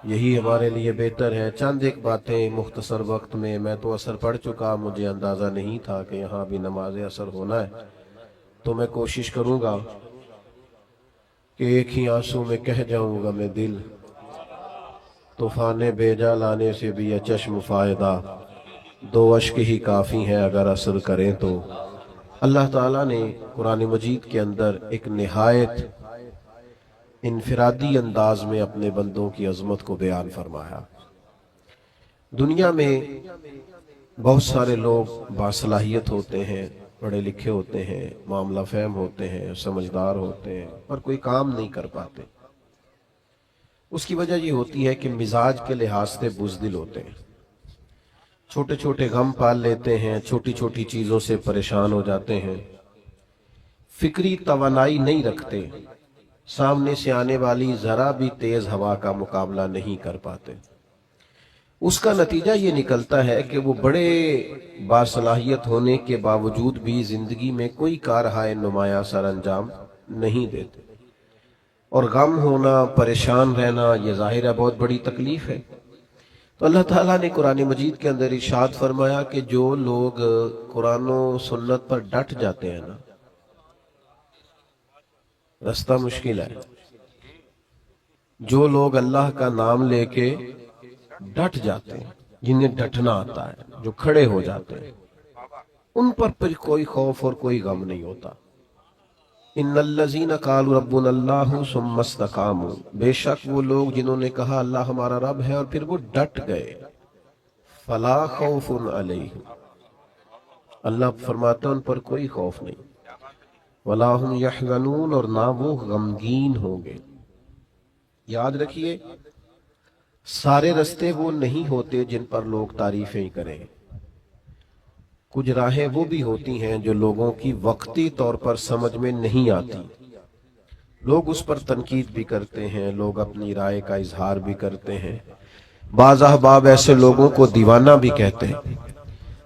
یہی ہمارے لیے بہتر ہے۔ چند ایک باتیں مختصر وقت میں، میں تو اثر پڑھ چکا، مجھے اندازہ نہیں تھا کہ یہاں بھی نماز اثر ہونا ہے، تو میں کوشش کروں گا کہ ایک ہی آنسو میں کہہ جاؤں گا میں دل، طوفان بیجا لانے سے بھی یہ چشم فائدہ، دو اشک ہی کافی ہیں اگر اثر کریں تو۔ اللہ تعالیٰ نے قرآن مجید کے اندر ایک نہایت انفرادی انداز میں اپنے بندوں کی عظمت کو بیان فرمایا۔ دنیا میں بہت سارے لوگ باصلاحیت ہوتے ہیں، پڑھے لکھے ہوتے ہیں، معاملہ فہم ہوتے ہیں، سمجھدار ہوتے ہیں، پر کوئی کام نہیں کر پاتے۔ اس کی وجہ یہ ہوتی ہے کہ مزاج کے لحاظ سے بزدل ہوتے ہیں، چھوٹے چھوٹے غم پال لیتے ہیں، چھوٹی چھوٹی چیزوں سے پریشان ہو جاتے ہیں، فکری توانائی نہیں رکھتے، سامنے سے آنے والی ذرا بھی تیز ہوا کا مقابلہ نہیں کر پاتے۔ اس کا نتیجہ یہ نکلتا ہے کہ وہ بڑے باصلاحیت ہونے کے باوجود بھی زندگی میں کوئی کارہائے نمایاں سر انجام نہیں دیتے، اور غم ہونا، پریشان رہنا، یہ ظاہر ہے بہت بڑی تکلیف ہے۔ تو اللہ تعالیٰ نے قرآن مجید کے اندر ارشاد فرمایا کہ جو لوگ قرآن و سنت پر ڈٹ جاتے ہیں نا، رستہ مشکل ہے۔ جو لوگ اللہ کا نام لے کے ڈٹ جاتے ہیں، جنہیں ڈٹنا آتا ہے، جو کھڑے ہو جاتے ہیں، ان پر پھر کوئی خوف اور کوئی غم نہیں ہوتا۔ ان الذین قالوا ربنا اللہ ثم استقاموا، بے شک وہ لوگ جنہوں نے کہا اللہ ہمارا رب ہے اور پھر وہ ڈٹ گئے، فلا خوف علیہم، اللہ فرماتا ان پر کوئی خوف نہیں، ولا هم یحزنون، اور نہ وہ غمگین ہوں گے۔ یاد رکھیے، سارے رستے وہ نہیں ہوتے جن پر لوگ تعریفیں کریں، کچھ راہیں وہ بھی ہوتی ہیں جو لوگوں کی وقتی طور پر سمجھ میں نہیں آتی، لوگ اس پر تنقید بھی کرتے ہیں، لوگ اپنی رائے کا اظہار بھی کرتے ہیں، بعض احباب ایسے لوگوں کو دیوانہ بھی کہتے ہیں۔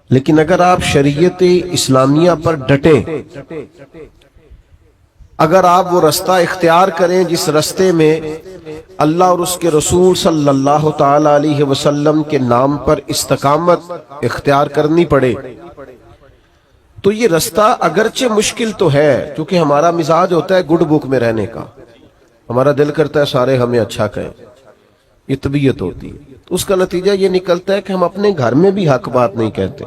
لیکن اگر آپ شریعت اسلامیہ پر ڈٹیں، اگر آپ وہ رستہ اختیار کریں جس رستے میں اللہ اور اس کے رسول صلی اللہ تعالی علیہ وسلم کے نام پر استقامت اختیار کرنی پڑے، تو یہ رستہ اگرچہ مشکل تو ہے، کیونکہ ہمارا مزاج ہوتا ہے گڈ بک میں رہنے کا، ہمارا دل کرتا ہے سارے ہمیں اچھا کہیں، یہ طبیعت ہوتی ہے۔ اس کا نتیجہ یہ نکلتا ہے کہ ہم اپنے گھر میں بھی حق بات نہیں کہتے،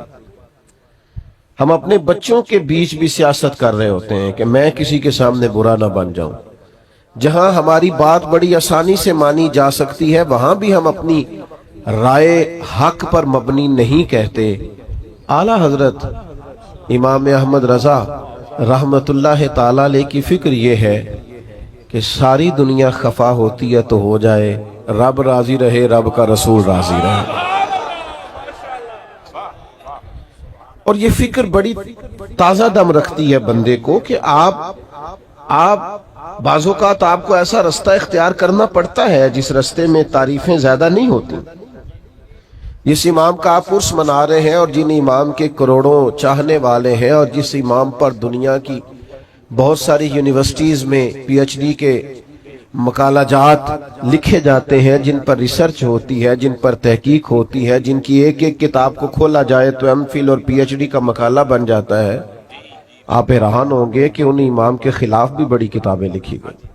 ہم اپنے بچوں کے بیچ بھی سیاست کر رہے ہوتے ہیں کہ میں کسی کے سامنے برا نہ بن جاؤں۔ جہاں ہماری بات بڑی آسانی سے مانی جا سکتی ہے، وہاں بھی ہم اپنی رائے حق پر مبنی نہیں کہتے۔ اعلیٰ حضرت امام احمد رضا رحمت اللہ تعالیٰ علیہ کی فکر یہ ہے کہ ساری دنیا خفا ہوتی ہے تو ہو جائے، رب راضی رہے، رب کا رسول راضی رہے۔ اور یہ فکر بڑی تازہ دم رکھتی ہے بندے کو کہ آپ بعض اوقات آپ کو ایسا رستہ اختیار کرنا پڑتا ہے جس رستے میں تعریفیں زیادہ نہیں ہوتی۔ جس امام کا آپ عرس منا رہے ہیں اور جن امام کے کروڑوں چاہنے والے ہیں، اور جس امام پر دنیا کی بہت ساری یونیورسٹیز میں پی ایچ ڈی کے مقالہ جات لکھے جاتے ہیں، جن پر ریسرچ ہوتی ہے، جن پر تحقیق ہوتی ہے، جن کی ایک ایک کتاب کو کھولا جائے تو ایم فل اور پی ایچ ڈی کا مقالہ بن جاتا ہے، آپ حیران ہوں گے کہ ان امام کے خلاف بھی بڑی کتابیں لکھی گئی۔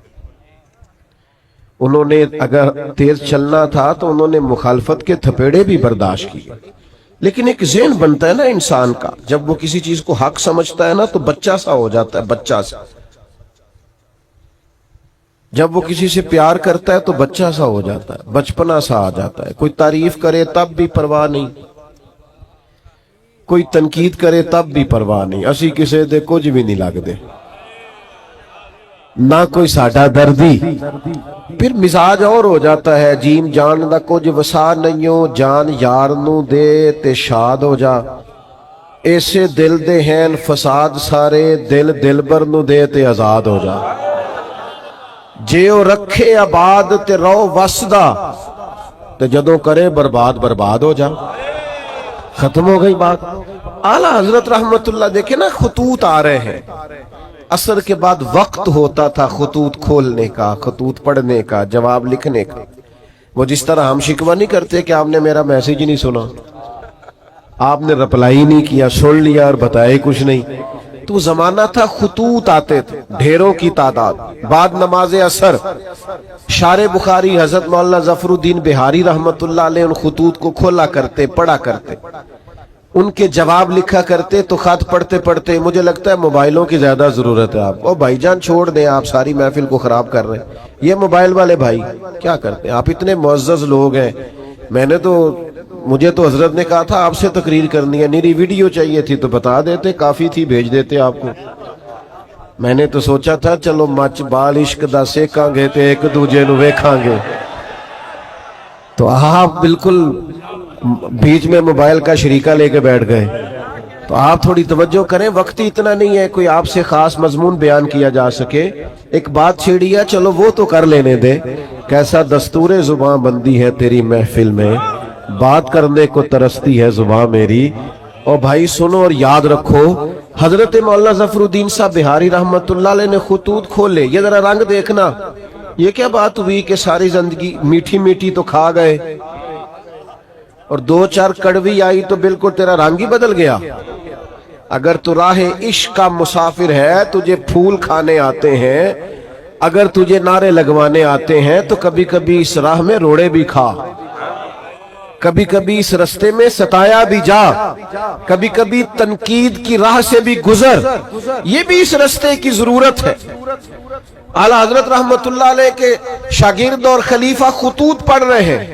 انہوں نے اگر تیز چلنا تھا تو انہوں نے مخالفت کے تھپیڑے بھی برداشت کیے۔ لیکن ایک ذہن بنتا ہے نا انسان کا، جب وہ کسی چیز کو حق سمجھتا ہے نا تو بچہ سا ہو جاتا ہے، بچہ سا۔ جب وہ کسی سے پیار کرتا ہے تو بچہ سا ہو جاتا ہے، بچپنا سا آ جاتا ہے۔ کوئی تعریف کرے تب بھی پرواہ نہیں، کوئی تنقید کرے تب بھی پرواہ نہیں، اسی کسے دے کچھ بھی نہیں لگ دے، نہ کوئی ساڈا دردی۔ پھر مزاج اور ہو جاتا ہے، جیم جان دا کچھ وسا نہیوں، جان یار نو دے تے شاد ہو جا، ایسے دل دے ہیں فساد سارے، دل دلبر نو دے تے آزاد ہو جا، جے او رکھے آباد تے رو وسدا، تے جدوں کرے برباد برباد ہو جا۔ ختم ہو گئی بات۔ اعلیٰ حضرت رحمت اللہ دیکھیں نا، خطوط آ رہے ہیں، عصر کے بعد وقت ہوتا تھا خطوط کھولنے کا، خطوط پڑھنے کا، جواب لکھنے کا۔ وہ جس طرح ہم شکوہ نہیں کرتے کہ آپ نے میرا میسج ہی نہیں سنا، آپ نے رپلائی نہیں کیا، سن لیا اور بتایا ہی کچھ نہیں۔ تو زمانہ تھا خطوط آتے تھے ڈھیروں کی تعداد، بعد نماز اثر شارح بخاری حضرت مولانا ظفر الدین بہاری رحمت اللہ علیہ ان خطوط کو کھولا کرتے، پڑھا کرتے، ان کے جواب لکھا کرتے۔ تو خط پڑھتے پڑھتے مجھے لگتا ہے موبائلوں کی زیادہ ضرورت ہے آپ کو۔ بھائی جان چھوڑ دیں، آپ ساری محفل کو خراب کر رہے ہیں۔ یہ موبائل والے بھائی کیا کرتے ہیں؟ آپ اتنے معزز لوگ ہیں، مجھے تو حضرت نے کہا تھا آپ سے تقریر کرنی ہے، میری ویڈیو چاہیے تھی تو بتا دیتے، کافی تھی، بھیج دیتے آپ کو۔ میں نے تو سوچا تھا چلو مچ بال عشق دا سیکاں گے تے ایک دوجے نو ویکھاں گے، تو آپ بالکل بیچ میں موبائل کا شریکہ لے کے بیٹھ گئے۔ تو آپ تھوڑی توجہ کریں، وقت ہی اتنا نہیں ہے کوئی آپ سے خاص مضمون بیان کیا جا سکے۔ ایک بات چھیڑی ہے، چلو وہ تو کر لینے دے۔ کیسا دستور زباں بندی ہے تیری محفل میں، بات کرنے کو ترستی ہے زباں میری۔ اور بھائی سنو اور یاد رکھو، حضرت مولانا ظفر الدین صاحب بہاری رحمت اللہ علیہ نے خطوط کھولے، یہ ذرا رنگ دیکھنا، یہ کیا بات ہوئی کہ ساری زندگی میٹھی میٹھی تو کھا گئے اور دو چار کڑوی آئی تو بالکل تیرا رنگ ہی بدل گیا۔ اگر تو راہ عشق کا مسافر ہے، تجھے پھول کھانے آتے ہیں، اگر تجھے نعرے لگوانے آتے ہیں تو کبھی کبھی اس راہ میں روڑے بھی کھا، کبھی کبھی اس رستے میں ستایا بھی جا، کبھی کبھی تنقید کی راہ سے بھی گزر، یہ بھی اس رستے کی ضرورت ہے۔ اعلیٰ حضرت رحمت اللہ علیہ کے شاگرد اور خلیفہ خطوط پڑھ رہے ہیں،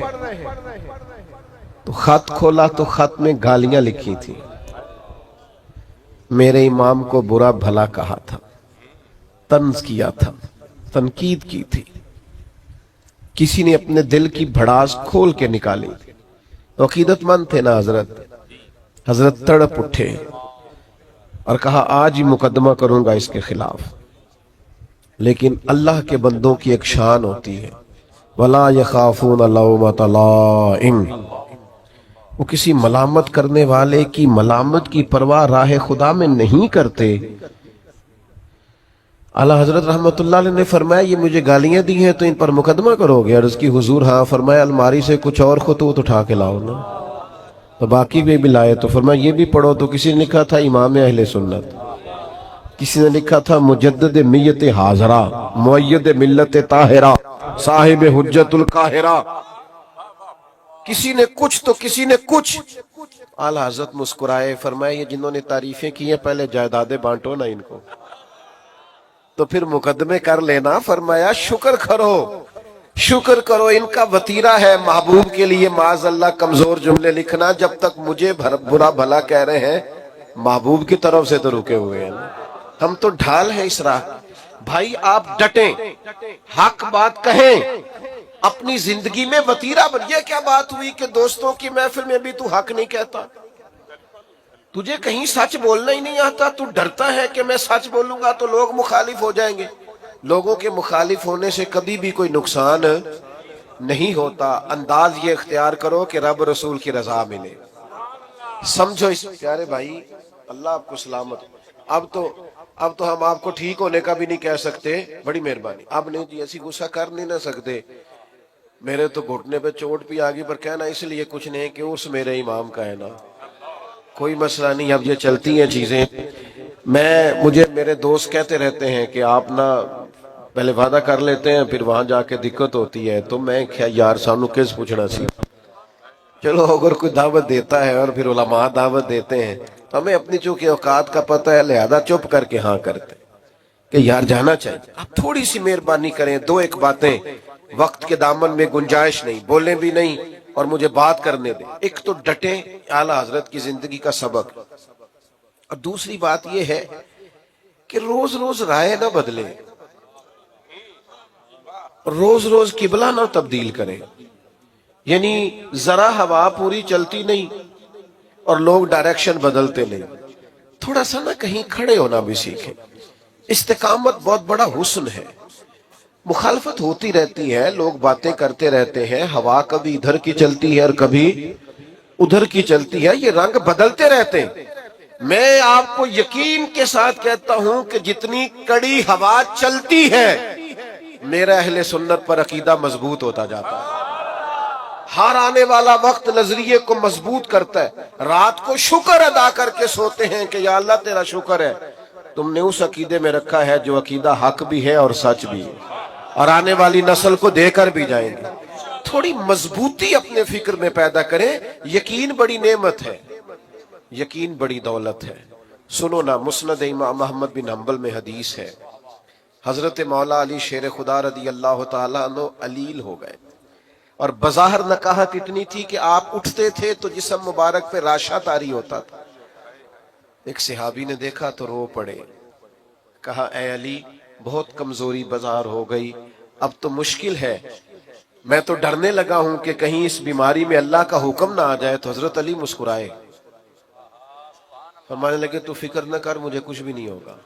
تو خط کھولا تو خط میں گالیاں لکھی تھی، میرے امام کو برا بھلا کہا تھا، طنز کیا تھا، تنقید کی تھی، کسی نے اپنے دل کی بھڑاس کھول کے نکالی۔ تو عقیدت مند تھے نا حضرت تڑپ اٹھے اور کہا آج ہی مقدمہ کروں گا اس کے خلاف۔ لیکن اللہ کے بندوں کی ایک شان ہوتی ہے، وَلَا يَخَافُونَ لَوْمَةَ لَائِمٍ، وہ کسی ملامت کرنے والے کی ملامت کی پرواہ راہ خدا میں نہیں کرتے۔ اعلیٰ حضرت رحمت اللہ علیہ نے فرمایا یہ مجھے گالیاں دی ہیں تو ان پر مقدمہ کرو گے؟ عرض کی حضور ہاں۔ فرمایا الماری سے کچھ اور خطوط اٹھا کے لاؤ نا، تو باقی بھی لائے، تو فرمایا یہ بھی پڑھو۔ تو کسی نے لکھا تھا امام اہل سنت، کسی نے لکھا تھا مجدد میت حاضرہ، مؤید ملت طاہرہ، صاحب حجت القاہرہ، کسی نے کچھ تو کسی نے کچھ۔ اعلیٰ حضرت مسکرائے، فرمایا یہ جنہوں نے تعریفیں کی ہیں پہلے جائیدادیں بانٹو نا ان کو، تو پھر مقدمے کر لینا۔ فرمایا شکر کرو، شکر کرو، ان کا وطیرہ ہے محبوب کے لیے معاذ اللہ کمزور جملے لکھنا، جب تک مجھے برا بھلا کہہ رہے ہیں محبوب کی طرف سے تو رکے ہوئے ہیں، ہم تو ڈھال ہیں اس راہ۔ بھائی آپ ڈٹیں، حق بات کہیں، اپنی زندگی میں وطیرہ بن۔ یہ کیا بات ہوئی کہ دوستوں کی محفل میں بھی تو حق نہیں کہتا؟ تجھے کہیں سچ بولنا ہی نہیں آتا، تو ڈرتا ہے کہ میں سچ بولوں گا تو لوگ مخالف ہو جائیں گے۔ لوگوں کے مخالف ہونے سے کبھی بھی کوئی نقصان نہیں ہوتا۔ انداز یہ اختیار کرو کہ رب رسول کی رضا ملے۔ سمجھو اس پیارے بھائی، اللہ آپ کو سلامت۔ اب تو ہم آپ کو ٹھیک ہونے کا بھی نہیں کہہ سکتے، بڑی مہربانی۔ اب نہیں جی ایسی غصہ کر نہیں نہ سکتے، میرے تو گھٹنے پہ چوٹ بھی آگئی، پر کہنا اس لیے کچھ نہیں کہ اس میرے امام کا ہے نا، کوئی مسئلہ نہیں۔ اب یہ چلتی ہیں چیزیں۔ مجھے میرے دوست کہتے رہتے ہیں کہ آپ نا پہلے وعدہ کر لیتے ہیں پھر وہاں جا کے دقت ہوتی ہے، تو میں کیا یار سانو کس پوچھنا سی، چلو اگر کوئی دعوت دیتا ہے اور پھر علماء دعوت دیتے ہیں تو ہمیں اپنی چونکہ اوقات کا پتہ ہے، لہذا چپ کر کے ہاں کرتے کہ یار جانا چاہیے۔ آپ تھوڑی سی مہربانی کریں، دو ایک باتیں، وقت کے دامن میں گنجائش نہیں، بولیں بھی نہیں اور مجھے بات کرنے دیں۔ ایک تو ڈٹیں، اعلیٰ حضرت کی زندگی کا سبق، اور دوسری بات یہ ہے کہ روز روز رائے نہ بدلیں، روز روز قبلہ نہ تبدیل کریں۔ یعنی ذرا ہوا پوری چلتی نہیں اور لوگ ڈائریکشن بدلتے نہیں، تھوڑا سا نہ کہیں کھڑے ہونا بھی سیکھیں۔ استقامت بہت بڑا حسن ہے۔ مخالفت ہوتی رہتی ہے، لوگ باتیں کرتے رہتے ہیں، ہوا کبھی ادھر کی چلتی ہے اور کبھی ادھر کی چلتی ہے، یہ رنگ بدلتے رہتے ہیں۔ میں آپ کو یقین کے ساتھ کہتا ہوں کہ جتنی کڑی ہوا چلتی ہے، میرا اہل سنت پر عقیدہ مضبوط ہوتا جاتا ہے۔ ہار آنے والا وقت نظریے کو مضبوط کرتا ہے. رات کو شکر ادا کر کے سوتے ہیں کہ یا اللہ تیرا شکر ہے تم نے اس عقیدے میں رکھا ہے جو عقیدہ حق بھی ہے اور سچ بھی ہے اور آنے والی نسل کو دے کر بھی جائیں گے. تھوڑی مضبوطی اپنے فکر میں پیدا کریں. یقین بڑی نعمت ہے, یقین بڑی دولت ہے. سنو نا, مسند امام محمد بن حنبل میں حدیث ہے, حضرت مولا علی شیر خدا رضی اللہ تعالیٰ عنہ علیل ہو گئے اور بظاہر نکاحت اتنی تھی کہ آپ اٹھتے تھے تو جسم مبارک پہ راشا طاری ہوتا تھا. ایک صحابی نے دیکھا تو رو پڑے, کہا اے علی بہت کمزوری بظاہر ہو گئی, اب تو مشکل ہے, میں تو ڈرنے لگا ہوں کہ کہیں اس بیماری میں اللہ کا حکم نہ آ جائے. تو حضرت علی مسکرائے, فرمانے لگے تو فکر نہ کر, مجھے کچھ بھی نہیں ہوگا.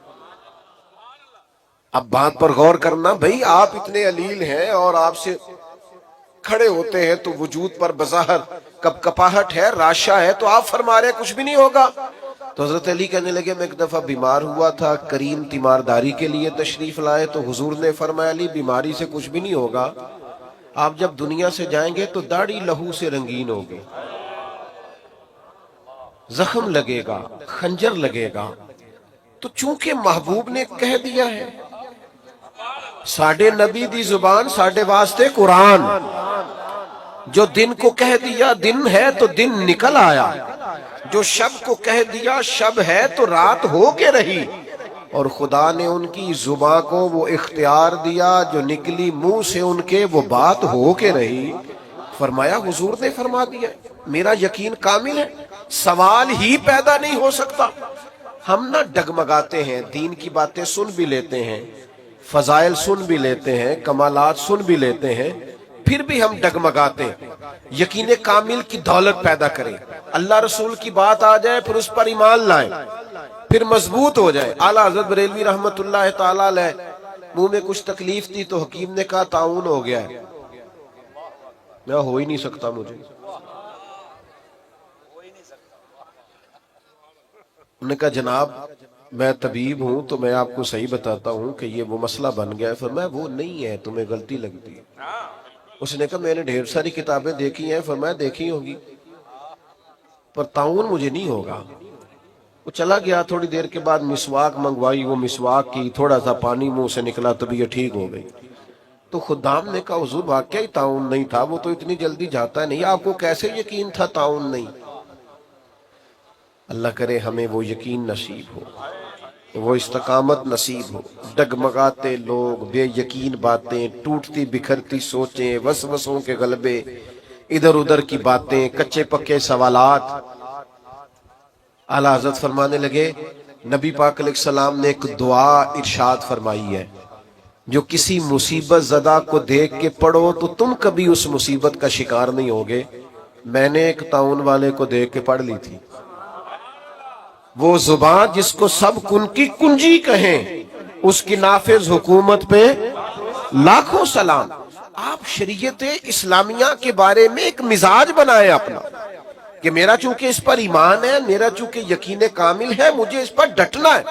اب بات پر غور کرنا بھئی, آپ اتنے علیل ہیں اور آپ سے کھڑے ہوتے ہیں تو وجود پر بظاہر کپ کپاہٹ ہے, راشا ہے, تو آپ فرما رہے کچھ بھی نہیں ہوگا. تو حضرت علی کہنے لگے میں ایک دفعہ بیمار ہوا تھا, کریم تیمارداری کے لیے تشریف لائے تو حضور نے فرمایا علی بیماری سے کچھ بھی نہیں ہوگا, آپ جب دنیا سے جائیں گے تو داڑھی لہو سے رنگین ہوگی, زخم لگے گا, خنجر لگے گا. تو چونکہ محبوب نے کہہ دیا ہے, ساڈے نبی دی زبان ساڈے واسطے قرآن, جو دن کو کہہ دیا دن ہے تو دن نکل آیا, جو شب کو کہہ دیا شب ہے تو رات ہو کے رہی, اور خدا نے ان کی زبان کو وہ اختیار دیا جو نکلی منہ سے ان کے وہ بات ہو کے رہی. فرمایا حضور نے فرما دیا, میرا یقین کامل ہے, سوال ہی پیدا نہیں ہو سکتا. ہم نہ ڈگمگاتے ہیں, دین کی باتیں سن بھی لیتے ہیں, فضائل سن بھی لیتے ہیں, کمالات سن بھی لیتے ہیں, پھر بھی ہم ڈگمگاتے ہیں. یقین کامل کی دولت پیدا کریں, اللہ رسول کی بات آ جائے پھر اس پر ایمان لائیں, پھر مضبوط ہو جائے. اعلیٰ حضرت بریلوی رحمت اللہ تعالی علیہ منہ میں کچھ تکلیف تھی تو حکیم نے کہا طاعون ہو گیا ہے, میں ہو ہی نہیں سکتا مجھے. انہوں نے کہا جناب میں طبیب ہوں تو میں آپ کو صحیح بتاتا ہوں کہ یہ وہ مسئلہ بن گیا ہے. فرمایا وہ نہیں ہے, تمہیں غلطی لگتی ہے. اس نے کہا میں نے ڈھیر ساری کتابیں دیکھی ہیں. فرمایا دیکھی ہوگی پر طاعون مجھے نہیں ہوگا. وہ چلا گیا, تھوڑی دیر کے بعد مسواک منگوائی, وہ مسواک کی, تھوڑا سا پانی منہ سے نکلا, طبیعت ٹھیک ہو گئی. تو خدام نے کہا حضور واقعی طاعون نہیں تھا, وہ تو اتنی جلدی جاتا نہیں, آپ کو کیسے یقین تھا طاعون نہیں؟ اللہ کرے ہمیں وہ یقین نصیب ہو, وہ استقامت نصیب ہو. ڈگمگاتے لوگ, بے یقین باتیں, ٹوٹتی بکھرتی سوچیں, وسوسوں کے غلبے, ادھر ادھر کی باتیں, کچے پکے سوالات. اعلیٰ حضرت فرمانے لگے نبی پاک علیہ السلام نے ایک دعا ارشاد فرمائی ہے, جو کسی مصیبت زدہ کو دیکھ کے پڑھو تو تم کبھی اس مصیبت کا شکار نہیں ہوگے. میں نے ایک طاعون والے کو دیکھ کے پڑھ لی تھی. وہ زبان جس کو سب کن کی کنجی کہیں, اس کی نافذ حکومت پہ لاکھوں سلام. آپ شریعت اسلامیہ کے بارے میں ایک مزاج بنائیں اپنا کہ میرا چونکہ اس پر ایمان ہے, میرا چونکہ یقین کامل ہے, مجھے اس پر ڈٹنا ہے,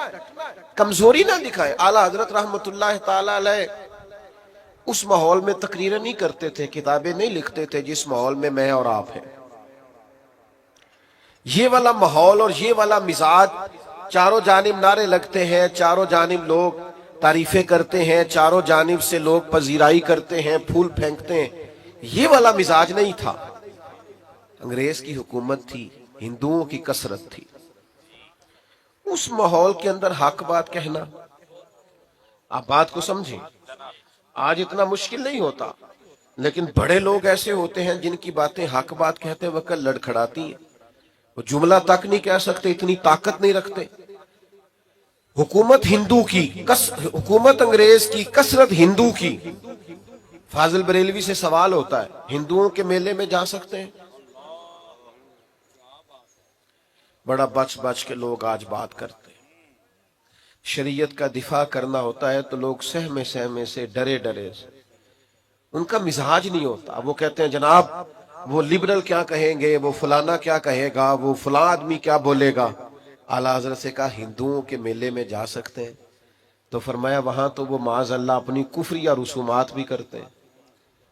کمزوری نہ دکھائے. اعلیٰ حضرت رحمت اللہ تعالی علیہ اس ماحول میں تقریریں نہیں کرتے تھے, کتابیں نہیں لکھتے تھے جس ماحول میں میں اور آپ ہیں. یہ والا ماحول اور یہ والا مزاج, چاروں جانب نعرے لگتے ہیں, چاروں جانب لوگ تعریفیں کرتے ہیں, چاروں جانب سے لوگ پذیرائی کرتے ہیں, پھول پھینکتے ہیں, یہ والا مزاج نہیں تھا. انگریز کی حکومت تھی, ہندوؤں کی کثرت تھی. اس ماحول کے اندر حق بات کہنا, آپ بات کو سمجھیں, آج اتنا مشکل نہیں ہوتا, لیکن بڑے لوگ ایسے ہوتے ہیں جن کی باتیں حق بات کہتے وقت لڑکھڑاتی ہیں. وہ جملہ تک نہیں کہہ سکتے, اتنی طاقت نہیں رکھتے. حکومت ہندو کی, حکومت انگریز کی, کثرت ہندو کی. فاضل بریلوی سے سوال ہوتا ہے, ہندوؤں کے میلے میں جا سکتے ہیں؟ بڑا بچ بچ کے لوگ آج بات کرتے ہیں. شریعت کا دفاع کرنا ہوتا ہے تو لوگ سہمے سہمے سے, ڈرے ڈرے سے, ان کا مزاج نہیں ہوتا. وہ کہتے ہیں جناب وہ لبرل کیا کہیں گے, وہ فلانا کیا کہے گا, وہ فلاں آدمی کیا بولے گا. اعلیٰ حضرت سے کہا ہندوؤں کے میلے میں جا سکتے ہیں؟ تو فرمایا وہاں تو وہ معاذ اللہ اپنی کفری یا رسومات بھی کرتے ہیں.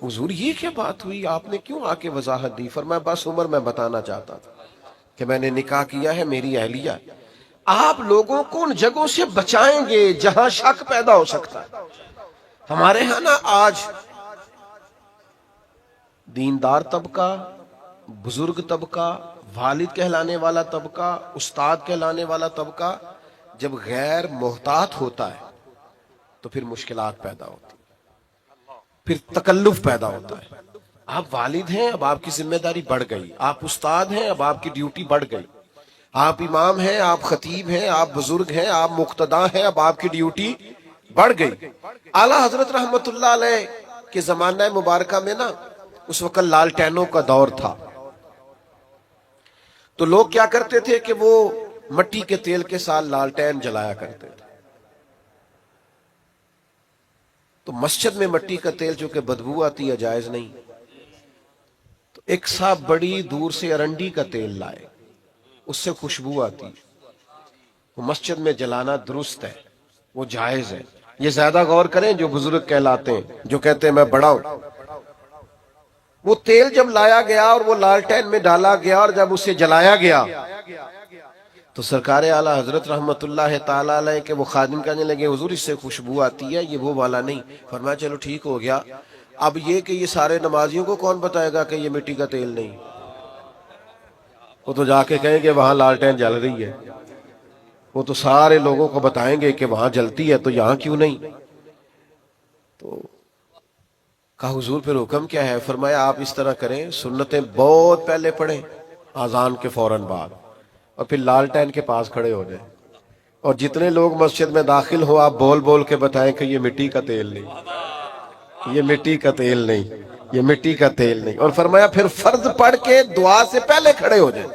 حضور یہ کیا بات ہوئی، آپ نے کیوں آ کے وضاحت دی؟ فرمایا بس عمر میں بتانا چاہتا تھا کہ میں نے نکاح کیا ہے، میری اہلیہ ہے، آپ لوگوں کو ان جگہوں سے بچائیں گے جہاں شک پیدا ہو سکتا ہے۔ ہمارے ہاں نا آج دیندار طبقہ، بزرگ طبقہ، والد کہلانے والا طبقہ، استاد کہلانے والا طبقہ جب غیر محتاط ہوتا ہے تو پھر مشکلات پیدا ہوتی، پھر تکلف پیدا ہوتا ہے۔ آپ والد ہیں، اب آپ کی ذمہ داری بڑھ گئی، آپ استاد ہیں، اب آپ کی ڈیوٹی بڑھ گئی، آپ امام ہیں، آپ خطیب ہیں، آپ بزرگ ہیں، آپ مقتدا ہیں، اب آپ کی ڈیوٹی بڑھ گئی۔ اعلیٰ حضرت رحمت اللہ علیہ کے زمانہ مبارکہ میں نا اس وقت لالٹینوں کا دور تھا، تو لوگ کیا کرتے تھے کہ وہ مٹی کے تیل کے ساتھ لالٹین جلایا کرتے تھے۔ تو مسجد میں مٹی کا تیل جو کہ بدبو آتی ہے، جائز نہیں، تو ایک صاحب بڑی دور سے ارنڈی کا تیل لائے، اس سے خوشبو آتی، وہ مسجد میں جلانا درست ہے، وہ جائز ہے۔ یہ زیادہ غور کریں جو بزرگ کہلاتے ہیں، جو کہتے ہیں میں بڑا ہوں۔ وہ تیل جب لایا گیا اور وہ لالٹین میں ڈالا گیا اور جب اسے جلایا گیا تو سرکار اعلیٰ حضرت رحمت اللہ تعالی علیہ کے وہ خادم کہنے لگے حضور اس سے خوشبو آتی ہے، یہ وہ والا نہیں۔ فرمایا چلو ٹھیک ہو گیا، اب یہ کہ یہ سارے نمازیوں کو کون بتائے گا کہ یہ مٹی کا تیل نہیں؟ وہ تو جا کے کہیں گے وہاں لالٹین جل رہی ہے، وہ تو سارے لوگوں کو بتائیں گے کہ وہاں جلتی ہے تو یہاں کیوں نہیں؟ تو کہا حضور پھر حکم کیا ہے؟ فرمایا آپ اس طرح کریں، سنتیں بہت پہلے پڑھیں اذان کے فوراً بعد، اور پھر لالٹین کے پاس کھڑے ہو جائیں، اور جتنے لوگ مسجد میں داخل ہو آپ بول بول کے بتائیں کہ یہ مٹی کا تیل نہیں، یہ مٹی کا تیل نہیں، یہ مٹی کا تیل نہیں۔ اور فرمایا پھر فرض پڑھ کے دعا سے پہلے کھڑے ہو جائیں،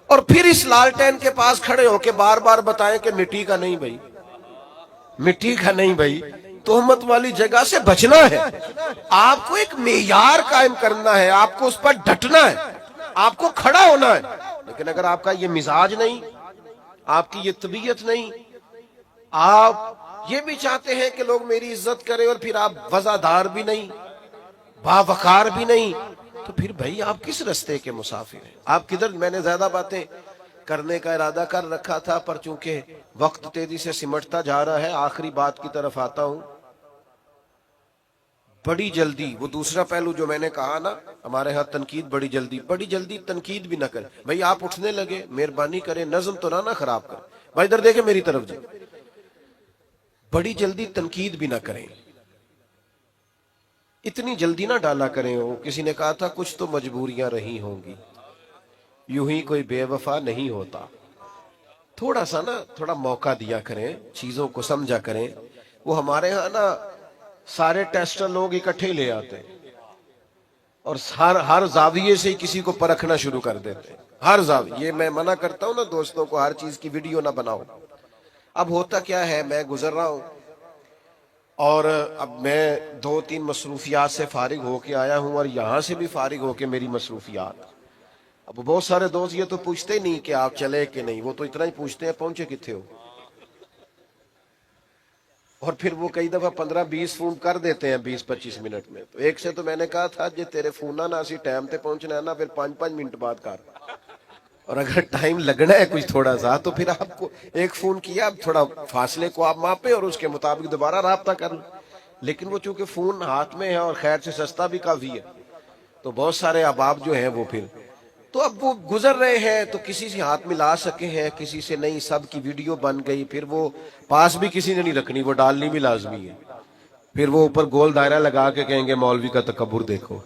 اور پھر اس لالٹین کے پاس کھڑے ہو کے بار بار بتائیں کہ مٹی کا نہیں بھائی، مٹی کا نہیں بھائی، تہمت والی جگہ سے بچنا ہے۔ آپ کو ایک معیار قائم کرنا ہے، آپ کو اس پر ڈٹنا ہے، آپ کو کھڑا ہونا ہے۔ لیکن اگر آپ کا یہ مزاج نہیں، آپ کی یہ طبیعت نہیں، آپ یہ بھی چاہتے ہیں کہ لوگ میری عزت کریں اور پھر آپ وزادار بھی نہیں، باوقار بھی نہیں، تو پھر بھائی آپ کس رستے کے مسافر ہیں؟ آپ کدھر؟ میں نے زیادہ باتیں کرنے کا ارادہ کر رکھا تھا، پر چونکہ وقت تیزی سے سمٹتا جا رہا ہے، آخری بات کی طرف آتا ہوں۔ بڑی جلدی، وہ دوسرا پہلو جو میں نے کہا نا، ہمارے ہاں تنقید بڑی جلدی تنقید بھی نہ کریں۔ بھائی آپ اٹھنے لگے، مہربانی کریں، نظم تو نہ خراب کریں۔ بھائی ادھر دیکھیں میری طرف جی، بڑی جلدی تنقید بھی نہ کریں، اتنی جلدی نہ ڈالا کریں۔ کسی نے کہا تھا کچھ تو مجبوریاں رہی ہوں گی، یوں ہی کوئی بے وفا نہیں ہوتا۔ تھوڑا سا نا، تھوڑا موقع دیا کریں، چیزوں کو سمجھا کریں۔ وہ ہمارے ہاں نا سارے ٹیسٹر لوگ اکٹھے لے آتے ہیں اور ہر زاویے سے کسی کو پرکھنا شروع کر دیتے ہیں، ہر زاویے۔ یہ میں منع کرتا ہوں نا دوستوں کو، ہر چیز کی ویڈیو نہ بناؤ۔ اب ہوتا کیا ہے، میں گزر رہا ہوں اور اب میں 2-3 مصروفیات سے فارغ ہو کے آیا ہوں، اور یہاں سے بھی فارغ ہو کے میری مصروفیات۔ اب بہت سارے دوست یہ تو پوچھتے ہی نہیں کہ آپ چلے کہ نہیں، وہ تو اتنا ہی پوچھتے ہیں پہنچے کتنے ہو، اور پھر وہ کئی دفعہ 15-20 فون کر دیتے ہیں 20-25 منٹ میں۔ تو ایک سے تو میں نے کہا تھا جی تیرے فون نہ اسی ٹائم تے پہنچنا ہے نا، پھر 5-5 منٹ بعد کر، اور اگر ٹائم لگنا ہے کچھ تھوڑا سا تو پھر آپ کو ایک فون کیا، اب تھوڑا فاصلے کو آپ ماپیں اور اس کے مطابق دوبارہ رابطہ کریں۔ لیکن وہ چونکہ فون ہاتھ میں ہے اور خیر سے سستا بھی کافی ہے، تو بہت سارے احباب جو ہیں وہ پھر تو اب وہ گزر رہے ہیں، تو کسی سے ہاتھ ملا سکے ہیں، کسی سے نہیں، سب کی ویڈیو بن گئی، پھر وہ پاس بھی کسی نے نہیں رکھنی، وہ ڈالنی بھی لازمی ہے۔ پھر وہ اوپر گول دائرہ لگا کے کہیں گے مولوی کا تکبر دیکھو،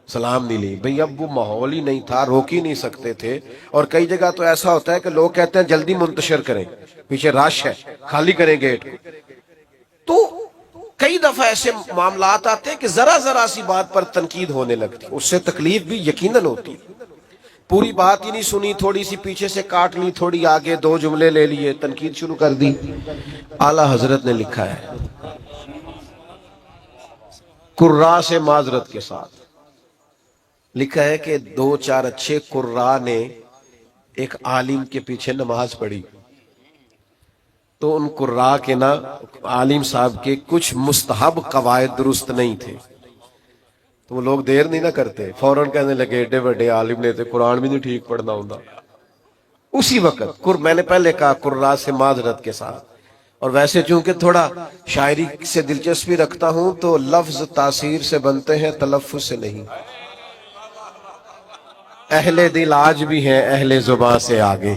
سلام نہیں لی۔ بھئی اب وہ ماحول ہی نہیں تھا، روک ہی نہیں سکتے تھے۔ اور کئی جگہ تو ایسا ہوتا ہے کہ لوگ کہتے ہیں جلدی منتشر کریں، پیچھے رش ہے، خالی کریں گیٹ کو۔ تو کئی دفعہ ایسے معاملات آتے ہیں کہ ذرا سی بات پر تنقید ہونے لگتی، اس سے تکلیف بھی یقیناً ہوتی۔ پوری بات ہی نہیں سنی، تھوڑی سی پیچھے سے کاٹ لی، تھوڑی آگے 2 جملے لے لیے، تنقید شروع کر دی۔ اعلیٰ حضرت نے لکھا ہے قراء سے معذرت کے ساتھ، لکھا ہے کہ 2-4 اچھے قراء نے ایک عالم کے پیچھے نماز پڑھی، تو ان قراء کے نا عالم صاحب کے کچھ مستحب قواعد درست نہیں تھے، تو وہ لوگ دیر نہیں نہ کرتے، فوراً کہنے لگے ایڈے وڈے عالم نے تو قرآن بھی نہیں ٹھیک پڑھنا ہوں۔ اسی وقت میں نے پہلے کہا قرآن سے معذرت کے ساتھ، اور ویسے چونکہ تھوڑا شاعری سے دلچسپی رکھتا ہوں تو لفظ تاثیر سے بنتے ہیں، تلفظ سے نہیں۔ اہل دل آج بھی ہیں اہل زبان سے آگے۔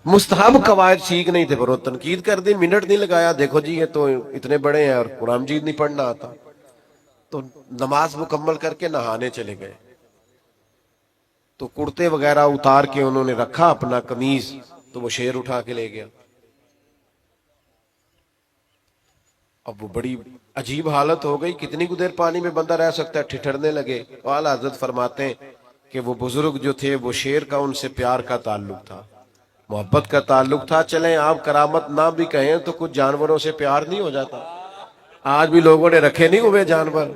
مستحب قواعد سیکھ نہیں تھے پر وہ تنقید کر دی، منٹ نہیں لگایا، دیکھو جی یہ تو اتنے بڑے ہیں اور قرآن مجید نہیں پڑھنا آتا۔ تو نماز مکمل کر کے نہانے چلے گئے، تو کرتے وغیرہ اتار کے انہوں نے رکھا اپنا قمیض، تو وہ شیر اٹھا کے لے گیا۔ اب وہ بڑی عجیب حالت ہو گئی، کتنی دیر پانی میں بندہ رہ سکتا ہے، ٹھٹھرنے لگے۔ اعلیٰ حضرت فرماتے ہیں کہ وہ بزرگ جو تھے وہ شیر کا ان سے پیار کا تعلق تھا، محبت کا تعلق تھا۔ چلیں آپ کرامت نہ بھی کہیں تو کچھ جانوروں سے پیار نہیں ہو جاتا؟ آج بھی لوگوں نے رکھے نہیں ہوئے جانور،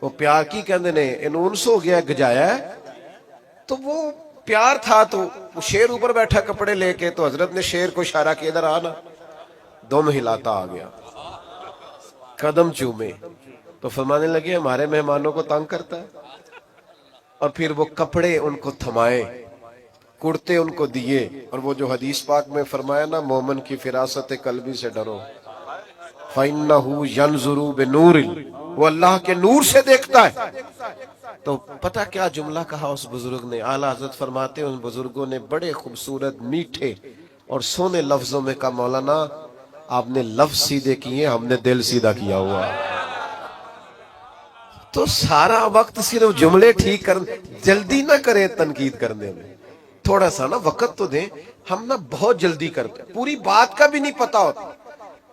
وہ پیار کی کہندے نے انونس ہو گیا، گجایا ہے، تو وہ پیار تھا۔ تو وہ شیر اوپر بیٹھا کپڑے لے کے، تو حضرت نے شیر کو اشارہ کیا ادھر آنا، دم ہلاتا آ گیا، قدم چومے، تو فرمانے لگے ہمارے مہمانوں کو تنگ کرتا ہے۔ اور پھر وہ کپڑے ان کو تھمائے، کرتے ان کو دیے، اور وہ جو حدیث پاک میں فرمایا نا مومن کی فراست قلبی سے ڈرو، فَإِنَّهُ يَنْظُرُ بِنُورٍ، وہ اللہ کے نور سے دیکھتا ہے۔ تو پتہ کیا جملہ کہا اس بزرگ نے؟ اعلیٰ حضرت فرماتے ہیں ان بزرگوں نے بڑے خوبصورت میٹھے اور سونے لفظوں میں کہا مولانا آپ نے لفظ سیدھے کیے، ہم نے دل سیدھا کیا ہوا۔ تو سارا وقت صرف جملے ٹھیک کرنے، جلدی نہ کریں تنقید کرنے میں، تھوڑا سا نا وقت تو دیں۔ ہم نا بہت جلدی کرتے ہیں، پوری بات کا بھی نہیں پتا ہوتا،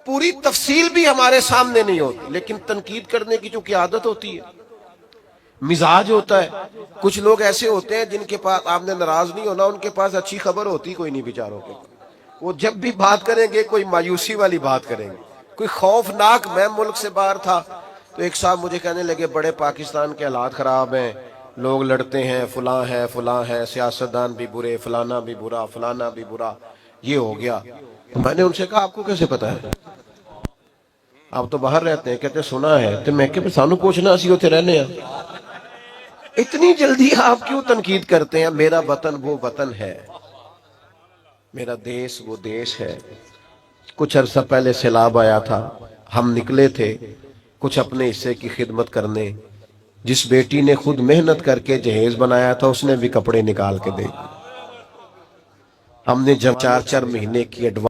پوری تفصیل بھی ہمارے سامنے نہیں ہوتی، لیکن تنقید کرنے کی چونکہ عادت ہوتی ہے، مزاج ہوتا ہے۔ کچھ لوگ ایسے ہوتے ہیں جن کے پاس آپ نے ناراض نہیں ہونا، ان کے پاس اچھی خبر ہوتی کوئی نہیں بیچاروں کے، وہ جب بھی بات کریں گے کوئی مایوسی والی بات کریں گے، کوئی خوفناک۔ میں ملک سے باہر تھا تو ایک صاحب مجھے کہنے لگے بڑے پاکستان کے حالات خراب ہیں، لوگ لڑتے ہیں، فلاں ہے، سیاستدان بھی برے، فلانا بھی برا، فلانا بھی برا، یہ ہو گیا۔ تو میں نے ان سے کہا آپ کو کیسے پتا ہے؟ آپ تو باہر رہتے ہیں۔ کہتے سنا ہے۔ تو میں کہ سانو پوچھنا اسی ہوتے رہنے ہیں، اتنی جلدی آپ کیوں تنقید کرتے ہیں؟ میرا وطن وہ وطن ہے، میرا دیش وہ دیش ہے۔ کچھ عرصہ پہلے سیلاب آیا تھا، ہم نکلے تھے کچھ اپنے حصے کی خدمت کرنے۔ جس بیٹی نے خود محنت کر کے جہیز بنایا تھا اس نے بھی کپڑے نکال کے دے۔ ہم نے جب 4 مہینے کی ایڈوانس